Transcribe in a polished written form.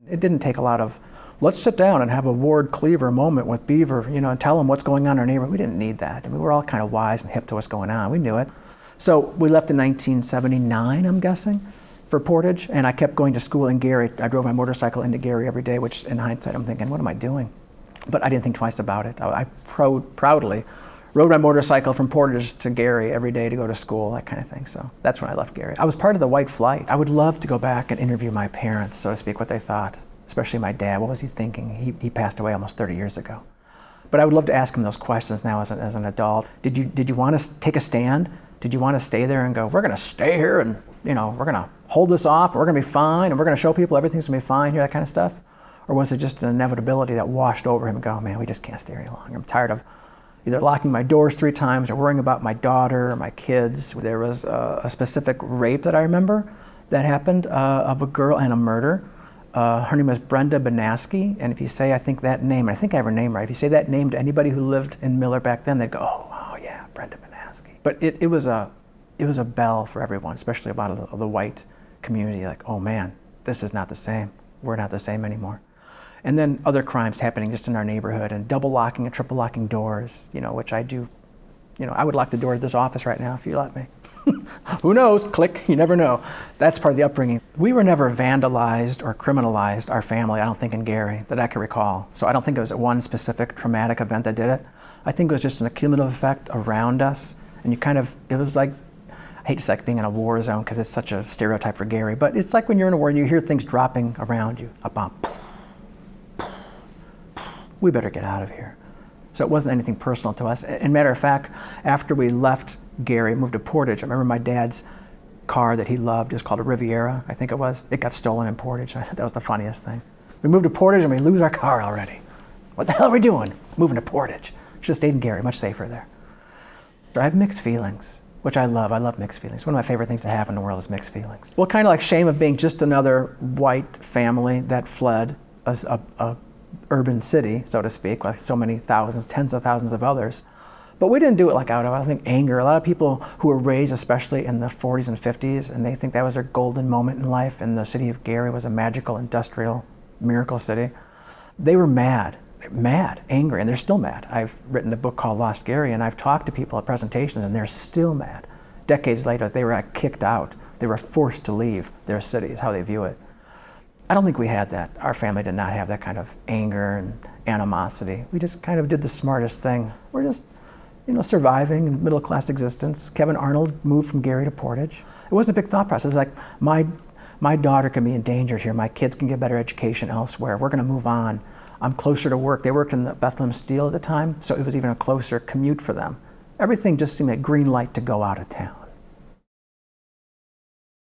It didn't take a lot of, let's sit down and have a Ward Cleaver moment with Beaver, and tell him what's going on in our neighborhood. We didn't need that. We were all kind of wise and hip to what's going on. We knew it. So we left in 1979, I'm guessing, for Portage, and I kept going to school in Gary. I drove my motorcycle into Gary every day, which in hindsight I'm thinking, what am I doing? But I didn't think twice about it. I proudly rode my motorcycle from Portage to Gary every day to go to school, that kind of thing. So that's when I left Gary. I was part of the white flight. I would love to go back and interview my parents, so to speak, what they thought, especially my dad. What was he thinking? He passed away almost 30 years ago. But I would love to ask him those questions now as an adult. Did you want to take a stand? Did you want to stay there and go, we're going to stay here and we're going to hold this off, we're going to be fine, and we're going to show people everything's going to be fine here, that kind of stuff? Or was it just an inevitability that washed over him and go, man, we just can't stay any longer. I'm tired of either locking my doors 3 times or worrying about my daughter or my kids. There was a specific rape that I remember that happened of a girl, and a murder. Her name was Brenda Banaski, and if you say, I think that name, and I think I have her name right, if you say that name to anybody who lived in Miller back then, they'd go, oh yeah, Brenda Banaski. But it was a bell for everyone, especially about the white community, like, oh man, this is not the same. We're not the same anymore. And then other crimes happening just in our neighborhood, and double locking and triple locking doors, which I do. I would lock the door of this office right now if you let me. Who knows? Click, you never know. That's part of the upbringing. We were never vandalized or criminalized, our family, I don't think, in Gary, that I can recall. So I don't think it was one specific traumatic event that did it. I think it was just an accumulative effect around us. And it was like, I hate to say like being in a war zone because it's such a stereotype for Gary, but it's like when you're in a war and you hear things dropping around you, a bomb. We better get out of here. So it wasn't anything personal to us. And matter of fact, after we left Gary, moved to Portage, I remember my dad's car that he loved, it was called a Riviera, I think it was. It got stolen in Portage. I thought that was the funniest thing. We moved to Portage and we lose our car already. What the hell are we doing? Moving to Portage. Should have stayed in Gary, much safer there. But I have mixed feelings, which I love. I love mixed feelings. One of my favorite things to have in the world is mixed feelings. Well, kind of like shame of being just another white family that fled a urban city, so to speak, like so many thousands, tens of thousands of others. But we didn't do it like out of, I think, anger. A lot of people who were raised, especially in the 40s and 50s, and they think that was their golden moment in life, and the city of Gary was a magical, industrial, miracle city. They were mad, angry, and they're still mad. I've written a book called Lost Gary, and I've talked to people at presentations, and they're still mad. Decades later, they were kicked out. They were forced to leave their city, is how they view it. I don't think we had that. Our family did not have that kind of anger and animosity. We just kind of did the smartest thing. We're just, surviving in middle-class existence. Kevin Arnold moved from Gary to Portage. It wasn't a big thought process. It's like, my daughter can be endangered here. My kids can get better education elsewhere. We're going to move on. I'm closer to work. They worked in the Bethlehem Steel at the time, so it was even a closer commute for them. Everything just seemed like green light to go out of town.